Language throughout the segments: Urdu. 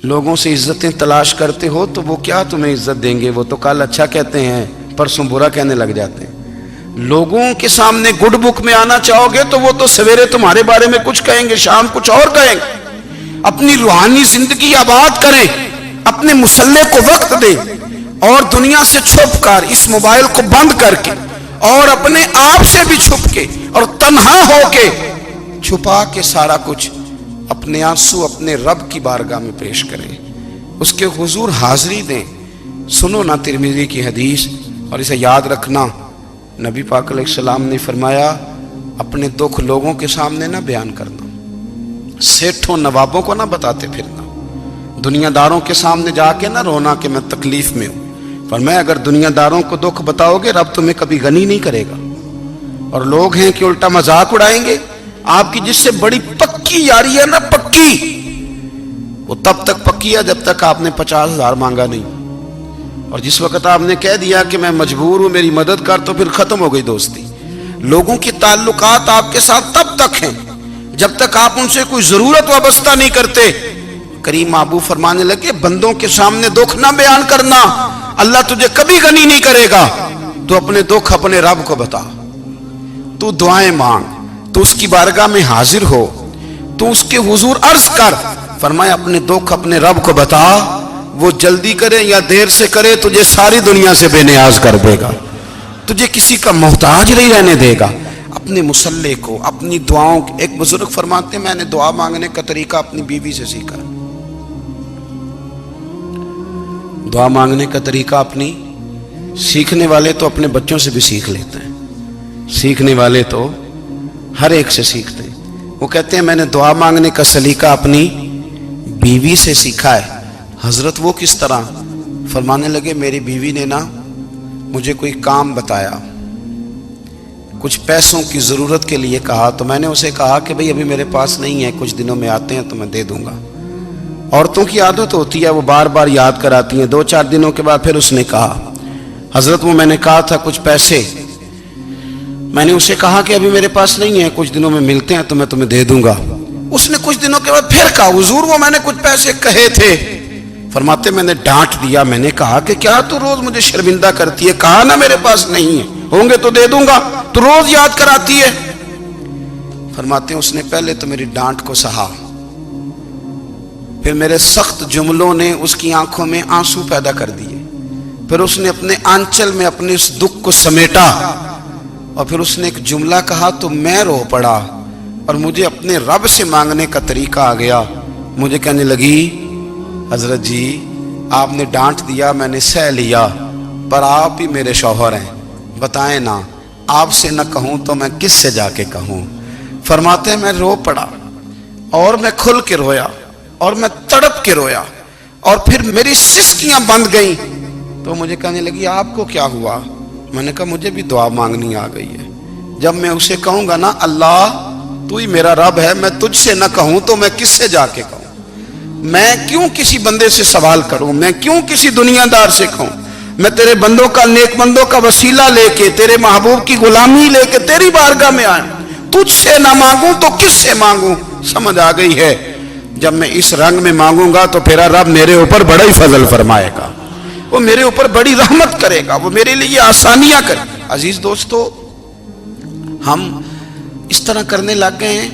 لوگوں سے عزتیں تلاش کرتے ہو تو وہ کیا تمہیں عزت دیں گے؟ وہ تو کل اچھا کہتے ہیں پرسوں برا کہنے لگ جاتے ہیں۔ لوگوں کے سامنے گڈ بک میں آنا چاہو گے تو وہ تو سویرے تمہارے بارے میں کچھ کہیں گے، شام کچھ اور کہیں گے۔ اپنی روحانی زندگی آباد کریں، اپنے مسلح کو وقت دیں، اور دنیا سے چھپ کر اس موبائل کو بند کر کے اور اپنے آپ سے بھی چھپ کے اور تنہا ہو کے چھپا کے سارا کچھ اپنے آنسو اپنے رب کی بارگاہ میں پیش کریں، اس کے حضور حاضری دیں۔ سنو نا ترمذی کی حدیث، اور اسے یاد رکھنا، نبی پاک علیہ السلام نے فرمایا اپنے دکھ لوگوں کے سامنے نہ بیان کرنا، سیٹھوں نوابوں کو نہ بتاتے پھرنا، دنیا داروں کے سامنے جا کے نہ رونا کہ میں تکلیف میں ہوں۔ فرمایا اگر دنیا داروں کو دکھ بتاؤ گے رب تمہیں کبھی غنی نہیں کرے گا۔ اور لوگ ہیں کہ الٹا مذاق اڑائیں گے آپ کی، جس سے بڑی پکی یاری ہے نا، پکی، وہ تب تک پکی ہے جب تک آپ نے 50,000 مانگا نہیں، اور جس وقت آپ نے کہہ دیا کہ میں مجبور ہوں میری مدد کر، تو پھر ختم ہو گئی دوستی۔ لوگوں کے تعلقات آپ کے ساتھ تب تک ہیں جب تک آپ ان سے کوئی ضرورت وابستہ نہیں کرتے۔ کریم محبوب فرمانے لگے بندوں کے سامنے دکھ نہ بیان کرنا، اللہ تجھے کبھی غنی نہیں کرے گا۔ تو اپنے دکھ اپنے رب کو بتا، تو دعائیں مانگ، تو اس کی بارگاہ میں حاضر ہو، تو اس کے حضور عرض کر۔ فرمایا اپنے دکھ اپنے رب کو بتا، وہ جلدی کرے یا دیر سے کرے تجھے ساری دنیا سے بے نیاز کر دے گا، تجھے کسی کا محتاج نہیں رہنے دے گا۔ اپنے مسلح کو، اپنی دعاؤں، ایک بزرگ فرماتے ہیں میں نے دعا مانگنے کا طریقہ اپنی بیوی سے سیکھا، دعا مانگنے کا طریقہ اپنی، سیکھنے والے تو اپنے بچوں سے بھی سیکھ لیتے ہیں، سیکھنے والے تو ہر ایک سے سیکھتے ہیں۔ وہ کہتے ہیں میں نے دعا مانگنے کا سلیقہ اپنی بیوی سے سیکھا ہے۔ حضرت وہ کس طرح؟ فرمانے لگے میری بیوی نے نا مجھے کوئی کام بتایا، کچھ پیسوں کی ضرورت کے لیے کہا، تو میں نے اسے کہا کہ بھئی ابھی میرے پاس نہیں ہے، کچھ دنوں میں آتے ہیں تو میں دے دوں گا۔ عورتوں کی عادت ہوتی ہے وہ بار بار یاد کراتی ہیں، 2-4 دنوں کے بعد پھر اس نے کہا حضرت وہ میں نے کہا تھا کچھ پیسے، میں نے اسے کہا کہ ابھی میرے پاس نہیں ہے، کچھ دنوں میں ملتے ہیں تو میں تمہیں دے دوں گا۔ اس نے کچھ دنوں کے بعد پھر کہا حضور وہ میں نے کچھ پیسے کہے تھے۔ فرماتے میں نے ڈانٹ دیا، میں نے کہا کہ کیا تو روز مجھے شرمندہ کرتی ہے، کہا نا میرے پاس نہیں ہے، ہوں گے تو دے دوں گا، تو روز یاد کراتی ہے۔ فرماتے ہیں اس نے پہلے تو میری ڈانٹ کو سہا، پھر میرے سخت جملوں نے اس کی آنکھوں میں آنسو پیدا کر دیے، پھر اس نے اپنے آنچل میں اپنے اس دکھ کو سمیٹا، اور پھر اس نے ایک جملہ کہا تو میں رو پڑا، اور مجھے اپنے رب سے مانگنے کا طریقہ آ گیا۔ مجھے کہنے لگی حضرت جی آپ نے ڈانٹ دیا میں نے سہ لیا، پر آپ ہی میرے شوہر ہیں، بتائیں نا آپ سے نہ کہوں تو میں کس سے جا کے کہوں۔ فرماتے ہیں میں رو پڑا، اور میں کھل کے رویا، اور میں تڑپ کے رویا، اور پھر میری سسکیاں بند گئیں۔ تو مجھے کہنے لگی آپ کو کیا ہوا؟ میں نے کہا مجھے بھی دعا مانگنی آ گئی ہے، جب میں اسے کہوں گا نا اللہ تو ہی میرا رب ہے، میں تجھ سے نہ کہوں تو میں کس سے جا کے کہوں؟ میں کیوں کسی بندے سے سوال کروں؟ میں کیوں کسی دنیا دار سے کہوں؟ میں تیرے بندوں کا، نیک بندوں کا وسیلہ لے کے، تیرے محبوب کی غلامی لے کے تیری بارگاہ میں آیا، تجھ سے نہ مانگوں تو کس سے مانگوں؟ سمجھ آ گئی ہے؟ جب میں اس رنگ میں مانگوں گا تو پھر رب میرے اوپر بڑا ہی فضل فرمائے گا، وہ میرے اوپر بڑی رحمت کرے گا، وہ میرے لیے آسانیاں کرے گا۔ عزیز دوستو، ہم اس طرح کرنے لگ گئے ہیں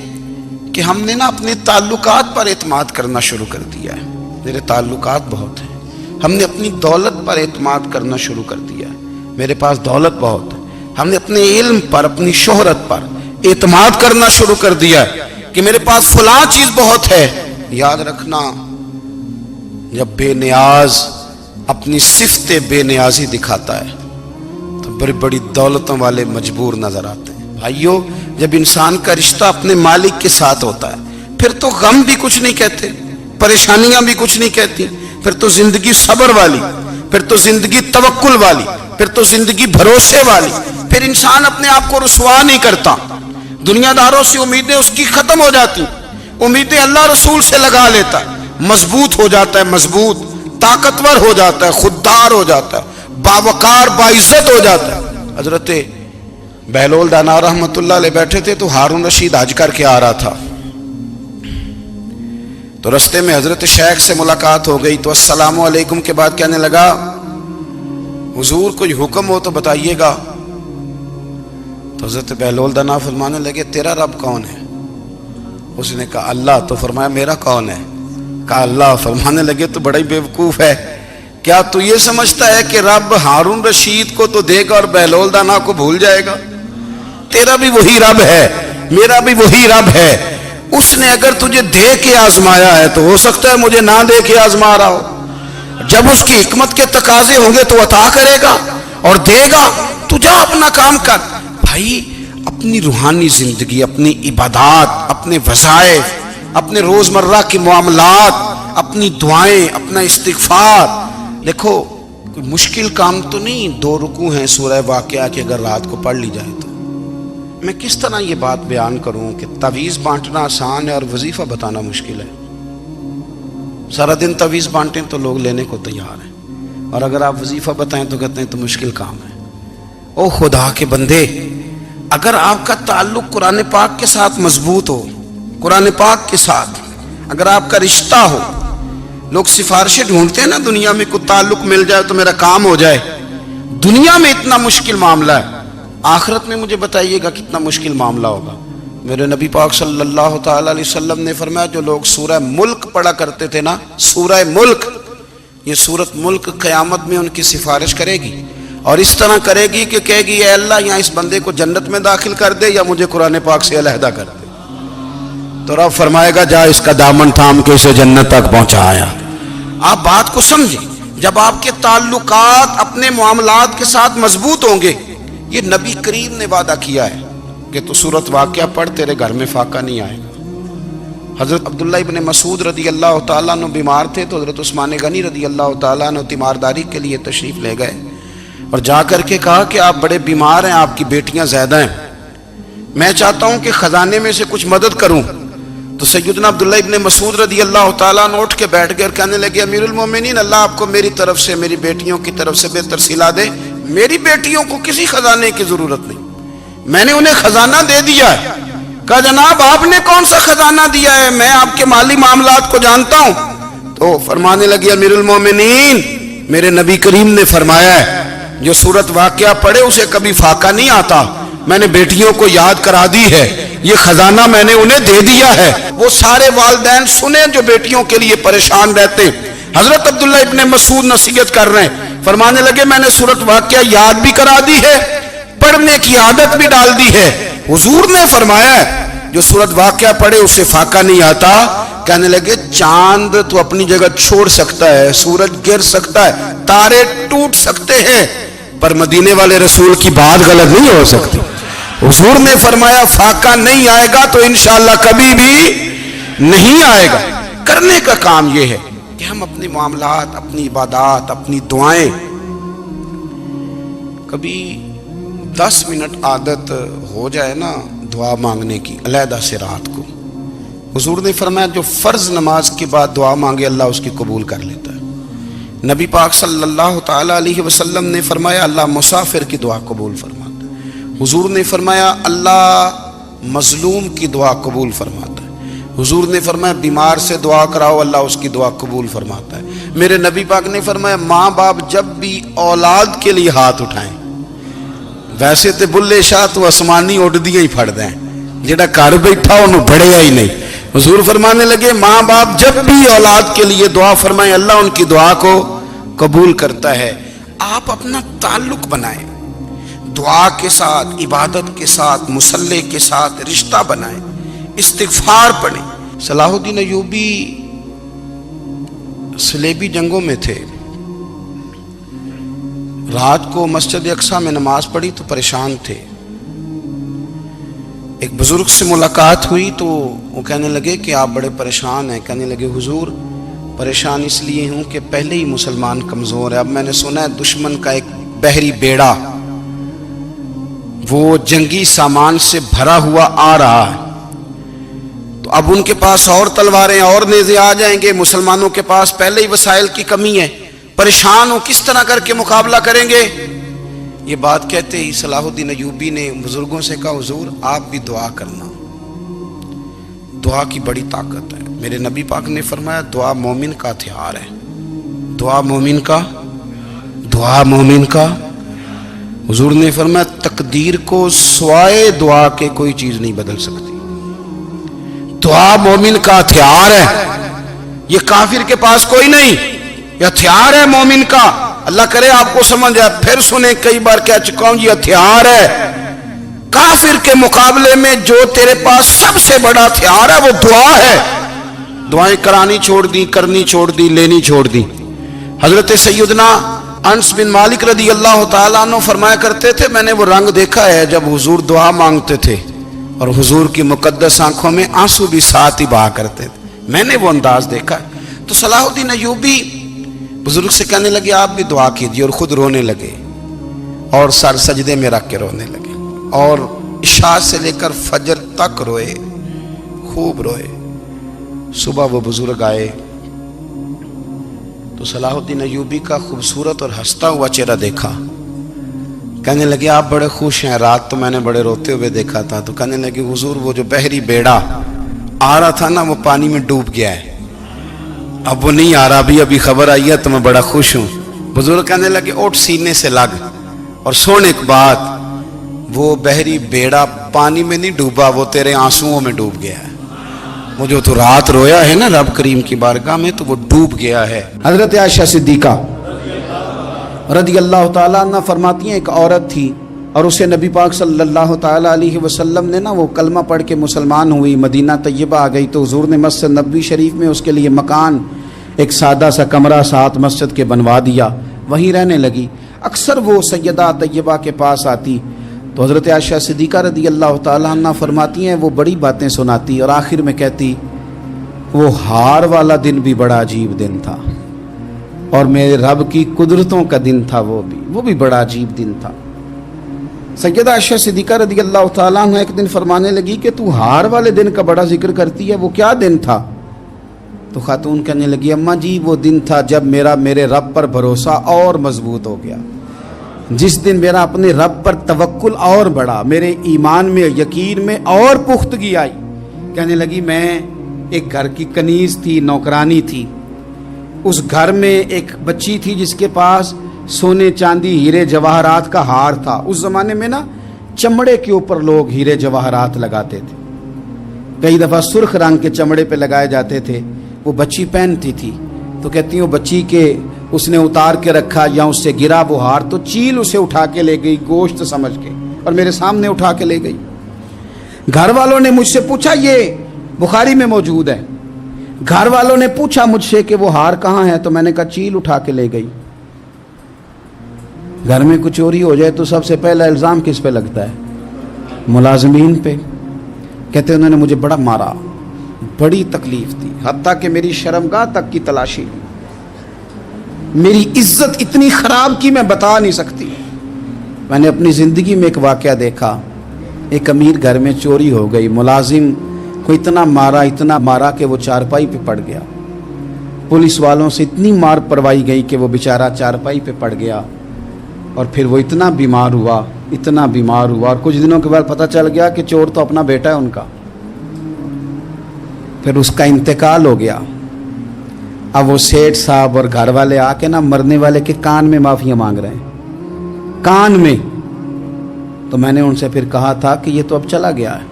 کہ ہم نے نا اپنے تعلقات پر اعتماد کرنا شروع کر دیا ہے۔ میرے تعلقات بہت ہیں، ہم نے اپنی دولت پر اعتماد کرنا شروع کر دیا ہے، میرے پاس دولت بہت ہے۔ ہم نے اپنے علم پر، اپنی شہرت پر اعتماد کرنا شروع کر دیا ہے کہ میرے پاس فلاں چیز بہت ہے۔ یاد رکھنا جب بے نیاز اپنی صفت بے نیازی دکھاتا ہے تو بڑی بڑی دولتوں والے مجبور نظر آتے ہیں۔ بھائیو جب انسان کا رشتہ اپنے مالک کے ساتھ ہوتا ہے پھر تو غم بھی کچھ نہیں کہتے، پریشانیاں بھی کچھ نہیں کہتی، پھر تو زندگی صبر والی، پھر تو زندگی توکل والی، پھر تو زندگی بھروسے والی، پھر انسان اپنے آپ کو رسوا نہیں کرتا، دنیا داروں سے امیدیں اس کی ختم ہو جاتی، امیدیں اللہ رسول سے لگا لیتا ہے، مضبوط ہو جاتا ہے، مضبوط، طاقتور ہو جاتا ہے، خوددار ہو جاتا ہے، باوقار باعزت ہو جاتا ہے۔ حضرت بہلول دانا رحمت اللہ علیہ بیٹھے تھے تو ہارون رشید حج کر کے آ رہا تھا، تو رستے میں حضرت شیخ سے ملاقات ہو گئی تو السلام علیکم کے بعد کہنے لگا حضور کوئی حکم ہو تو بتائیے گا. تو حضرت بہلول دانا فرمانے لگے تیرا رب کون ہے؟ اس نے کہا اللہ. تو فرمایا میرا کون ہے؟ کہا اللہ. فرمانے لگے تو بڑا ہی بیوقوف ہے، کیا تو یہ سمجھتا ہے کہ رب ہارون رشید کو تو دے گا اور بہلول دانا کو بھول جائے گا؟ تیرا بھی وہی رب ہے، میرا بھی وہی رب ہے. اس نے اگر تجھے دے کے آزمایا ہے تو ہو سکتا ہے مجھے نہ دے کے آزما رہا ہو. جب اس کی حکمت کے تقاضے ہوں گے تو عطا کرے گا اور دے گا. تو جا اپنا کام کر. بھائی اپنی روحانی زندگی، اپنی عبادات، اپنے وظائف، اپنے روزمرہ کے معاملات، اپنی دعائیں، اپنا استغفار. دیکھو کوئی مشکل کام تو نہیں 2 رکوع ہیں سورہ واقعہ کہ اگر رات کو پڑھ لی جائے تو. میں کس طرح یہ بات بیان کروں کہ تعویذ بانٹنا آسان ہے اور وظیفہ بتانا مشکل ہے. سارا دن تعویذ بانٹیں تو لوگ لینے کو تیار ہیں، اور اگر آپ وظیفہ بتائیں تو کہتے ہیں تو مشکل کام ہے. او خدا کے بندے، اگر آپ کا تعلق قرآن پاک کے ساتھ مضبوط ہو، قرآن پاک کے ساتھ اگر آپ کا رشتہ ہو، لوگ سفارشیں ڈھونڈتے ہیں نا دنیا میں، کوئی تعلق مل جائے تو میرا کام ہو جائے. دنیا میں اتنا مشکل معاملہ ہے، آخرت میں مجھے بتائیے گا کتنا مشکل معاملہ ہوگا. میرے نبی پاک صلی اللہ تعالی علیہ وسلم نے فرمایا جو لوگ سورہ ملک پڑھا کرتے تھے نا، سورہ ملک، یہ سورت ملک قیامت میں ان کی سفارش کرے گی، اور اس طرح کرے گی کہ کہے گی اے اللہ یہاں اس بندے کو جنت میں داخل کر دے یا مجھے قرآن پاک سے علیحدہ کر دے. تو رب فرمائے گا جا اس کا دامن تھام کے اسے جنت تک پہنچایا. آپ بات کو سمجھیں، جب آپ کے تعلقات اپنے معاملات کے ساتھ مضبوط ہوں گے. یہ نبی کریم نے وعدہ کیا ہے کہ تو سورت واقعہ پڑھ تیرے گھر میں فاقہ نہیں آئے گا. حضرت عبداللہ ابن مسعود رضی اللہ تعالیٰ عنہ بیمار تھے تو حضرت عثمان غنی رضی اللہ تعالیٰ عنہ تیمارداری کے لیے تشریف لے گئے اور جا کر کے کہا کہ آپ بڑے بیمار ہیں، آپ کی بیٹیاں زیادہ ہیں، میں چاہتا ہوں کہ خزانے میں سے کچھ مدد کروں. تو سیدنا عبداللہ ابن مسعود رضی اللہ تعالیٰ عنہ اٹھ کے بیٹھ گئے اور کہنے لگے امیر المومنین، اللہ آپ کو میری طرف سے، میری بیٹیوں کی طرف سے بہتر صلہ دے. میری بیٹیوں کو کسی خزانے کی ضرورت نہیں، میں نے انہیں خزانہ دے دیا ہے. کہا جناب آپ نے کون سا خزانہ دیا ہے، میں آپ کے مالی معاملات کو جانتا ہوں. تو فرمانے لگے امیر المومنین، میرے نبی کریم نے فرمایا ہے جو سورت واقعہ پڑھے اسے کبھی فاقہ نہیں آتا. میں نے بیٹیوں کو یاد کرا دی ہے، یہ خزانہ میں نے انہیں دے دیا ہے. وہ سارے والدین سنیں جو بیٹیوں کے لیے پریشان رہتے. حضرت عبداللہ ابن مسعود نصیحت کر رہے ہیں، فرمانے لگے میں نے سورت واقعہ یاد بھی کرا دی ہے، پڑھنے کی عادت بھی ڈال دی ہے. حضور نے فرمایا ہے جو سورت واقعہ پڑھے اسے فاقہ نہیں آتا. کہنے لگے چاند تو اپنی جگہ چھوڑ سکتا ہے، سورج گر سکتا ہے، تارے ٹوٹ سکتے ہیں، پر مدینے والے رسول کی بات غلط نہیں ہو سکتی. حضور نے فرمایا فاقہ نہیں آئے گا تو انشاءاللہ کبھی بھی نہیں آئے گا. کرنے کا کام یہ ہے کہ ہم اپنے معاملات، اپنی عبادات، اپنی دعائیں، کبھی 10 منٹ عادت ہو جائے نا دعا مانگنے کی علیحدہ سے رات کو. حضور نے فرمایا جو فرض نماز کے بعد دعا مانگے اللہ اس کی قبول کر لیتا ہے. نبی پاک صلی اللہ تعالی علیہ وسلم نے فرمایا اللہ مسافر کی دعا قبول فرماتا ہے. حضور نے فرمایا اللہ مظلوم کی دعا قبول فرماتا ہے. حضور نے فرمایا بیمار سے دعا کراؤ اللہ اس کی دعا قبول فرماتا ہے. میرے نبی پاک نے فرمایا ماں باپ جب بھی اولاد کے لیے ہاتھ اٹھائیں، ویسے تے بلے شاہ تو آسمانی اڈ دیا ہی پھڑ دیں، جڑا گھر بیٹھا انہوں بڑھیا ہی نہیں. حضور فرمانے لگے ماں باپ جب بھی اولاد کے لیے دعا فرمائیں اللہ ان کی دعا کو قبول کرتا ہے. آپ اپنا تعلق بنائیں دعا کے ساتھ، عبادت کے ساتھ، مصلی کے ساتھ رشتہ بنائیں، استغفار پڑھیں. صلاح الدین ایوبی صلیبی جنگوں میں تھے، رات کو مسجد اقصیٰ میں نماز پڑھی تو پریشان تھے. ایک بزرگ سے ملاقات ہوئی تو وہ کہنے لگے کہ آپ بڑے پریشان ہیں. کہنے لگے حضور پریشان اس لیے ہوں کہ پہلے ہی مسلمان کمزور ہے، اب میں نے سنا ہے دشمن کا ایک بحری بیڑا وہ جنگی سامان سے بھرا ہوا آ رہا ہے، تو اب ان کے پاس اور تلواریں اور نیزے آ جائیں گے، مسلمانوں کے پاس پہلے ہی وسائل کی کمی ہے، پریشان ہو کس طرح کر کے مقابلہ کریں گے. یہ بات کہتے ہی صلاح الدین ایوبی نے بزرگوں سے کہا حضور آپ بھی دعا کرنا، دعا کی بڑی طاقت ہے. میرے نبی پاک نے فرمایا دعا مومن کا ہتھیار ہے، دعا مومن کا، دعا مومن کا۔ حضور نے فرمایا تقدیر کو سوائے دعا کے کوئی چیز نہیں بدل سکتی، دعا مومن کا ہتھیار ہے، یہ کافر کے پاس کوئی نہیں، یہ ہتھیار ہے مومن کا۔ اللہ کرے آپ کو سمجھ آئے، پھر سنیں، کئی بار کہہ چکا ہوں یہ ہتھیار ہے۔ کافر کے مقابلے میں جو تیرے پاس سب سے بڑا ہتھیار ہے وہ دعا ہے۔ دعائیں کرانی چھوڑ دی، کرنی چھوڑ دی، لینی چھوڑ دی۔ حضرت سیدنا انس بن مالک رضی اللہ تعالیٰ عنہ فرمایا کرتے تھے، میں نے وہ رنگ دیکھا ہے جب حضور دعا مانگتے تھے اور حضور کی مقدس آنکھوں میں آنسو بھی ساتھ ہی بہا کرتے تھے، میں نے وہ انداز دیکھا ہے۔ تو صلاح الدین ایوبی بزرگ سے کہنے لگے آپ بھی دعا کیجیے، اور خود رونے لگے اور سر سجدے میں رکھ کے رونے لگے، اور عشاء سے لے کر فجر تک روئے، خوب روئے۔ صبح وہ بزرگ آئے تو صلاح الدین ایوبی کا خوبصورت اور ہنستا ہوا چہرہ دیکھا، کہنے لگے آپ بڑے خوش ہیں، رات تو میں نے بڑے روتے ہوئے دیکھا تھا۔ تو کہنے لگے حضور وہ جو بحری بیڑا آ رہا تھا نا وہ پانی میں ڈوب گیا ہے، اب وہ نہیں آ رہا، ابھی خبر آئی ہے تو میں بڑا خوش ہوں۔ بزرگ کہنے لگے اٹھ سینے سے لگ اور سن ایک بات، وہ بحری بیڑا پانی میں نہیں ڈوبا، وہ تیرے آنسوؤں میں ڈوب گیا ہے۔ وہ جو تو رات رویا ہے نا رب کریم کی بارگاہ میں تو وہ ڈوب گیا ہے۔ حضرت عائشہ صدیقہ رضی اللہ تعالیٰ عنہ فرماتی ہیں ایک عورت تھی اور اسے نبی پاک صلی اللہ تعالیٰ علیہ وسلم نے نا وہ کلمہ پڑھ کے مسلمان ہوئی، مدینہ طیبہ آ گئی تو حضور نے مسجد نبوی شریف میں اس کے لیے مکان، ایک سادہ سا کمرہ ساتھ مسجد کے بنوا دیا، وہیں رہنے لگی۔ اکثر وہ سیدہ طیبہ کے پاس آتی تو حضرت عائشہ صدیقہ رضی اللہ تعالیٰ عنہ فرماتی ہیں وہ بڑی باتیں سناتی اور آخر میں کہتی وہ ہار والا دن بھی بڑا عجیب دن تھا اور میرے رب کی قدرتوں کا دن تھا، وہ بھی بڑا عجیب دن تھا۔ سیدہ عائشہ صدیقہ رضی اللہ تعالیٰ عنہ ایک دن فرمانے لگی کہ تو ہار والے دن کا بڑا ذکر کرتی ہے، وہ کیا دن تھا؟ تو خاتون کہنے لگی اماں جی وہ دن تھا جب میرے رب پر بھروسہ اور مضبوط ہو گیا، جس دن میرا اپنے رب پر توکل اور بڑھا، میرے ایمان میں یقین میں اور پختگی آئی۔ کہنے لگی میں ایک گھر کی کنیز تھی، نوکرانی تھی، اس گھر میں ایک بچی تھی جس کے پاس سونے چاندی ہیرے جواہرات کا ہار تھا۔ اس زمانے میں نا چمڑے کے اوپر لوگ ہیرے جواہرات لگاتے تھے، کئی دفعہ سرخ رنگ کے چمڑے پہ لگائے جاتے تھے، وہ بچی پہنتی تھی۔ تو کہتی ہیں وہ بچی کے اس نے اتار کے رکھا یا اس سے گرا وہ ہار تو چیل اسے اٹھا کے لے گئی گوشت سمجھ کے اور میرے سامنے اٹھا کے لے گئی۔ گھر والوں نے مجھ سے پوچھا، یہ بخاری میں موجود ہے، گھر والوں نے پوچھا مجھ سے کہ وہ ہار کہاں ہے تو میں نے کہا چیل اٹھا کے لے گئی۔ گھر میں کچھ چوری ہو جائے تو سب سے پہلا الزام کس پہ لگتا ہے؟ ملازمین پہ۔ کہتے انہوں نے مجھے بڑا مارا، بڑی تکلیف تھی، حتیٰ کہ میری شرمگاہ تک کی تلاشی، میری عزت اتنی خراب کی میں بتا نہیں سکتی۔ میں نے اپنی زندگی میں ایک واقعہ دیکھا، ایک امیر گھر میں چوری ہو گئی، ملازم کو اتنا مارا کہ وہ چارپائی پہ پڑ گیا، پولیس والوں سے اتنی مار پروائی گئی کہ وہ بیچارہ چارپائی پہ پڑ گیا، اور پھر وہ اتنا بیمار ہوا اور کچھ دنوں کے بعد پتہ چل گیا کہ چور تو اپنا بیٹا ہے ان کا، پھر اس کا انتقال ہو گیا۔ اب وہ سیٹھ صاحب اور گھر والے آ کے نا مرنے والے کے کان میں معافیاں مانگ رہے ہیں، کان میں۔ تو میں نے ان سے پھر کہا تھا کہ یہ تو اب چلا گیا ہے،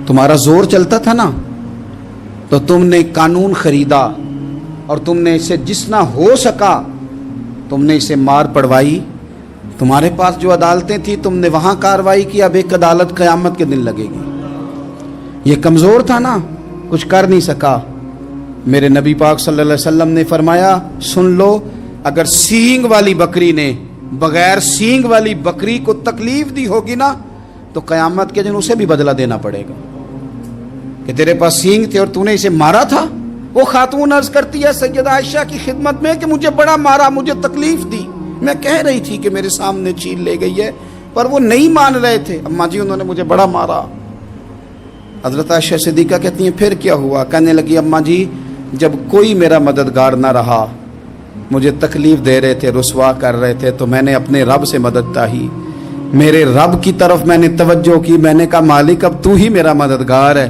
تمہارا زور چلتا تھا نا تو تم نے قانون خریدا اور تم نے اسے جتنا ہو سکا تم نے اسے مار پڑوائی، تمہارے پاس جو عدالتیں تھیں تم نے وہاں کارروائی کی، اب ایک عدالت قیامت کے دن لگے گی۔ یہ کمزور تھا نا، کچھ کر نہیں سکا۔ میرے نبی پاک صلی اللہ علیہ وسلم نے فرمایا سن لو، اگر سینگ والی بکری نے بغیر سینگ والی بکری کو تکلیف دی ہوگی نا تو قیامت کے دن اسے بھی بدلہ دینا پڑے گا کہ تیرے پاس سینگ تھے اور تو نے اسے مارا تھا۔ وہ خاتون عرض کرتی ہے سیدہ عائشہ کی خدمت میں کہ مجھے بڑا مارا، مجھے تکلیف دی، میں کہہ رہی تھی کہ میرے سامنے چیل لے گئی ہے پر وہ نہیں مان رہے تھے، اماں جی انہوں نے مجھے بڑا مارا۔ حضرت عائشہ صدیقہ کہتی ہیں پھر کیا ہوا؟ کہنے لگی اماں جی جب کوئی میرا مددگار نہ رہا، مجھے تکلیف دے رہے تھے، رسوا کر رہے تھے، تو میں نے اپنے رب سے مدد چاہی، میرے رب کی طرف میں نے توجہ کی، میں نے کہا مالک اب تو ہی میرا مددگار ہے،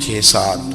6-7,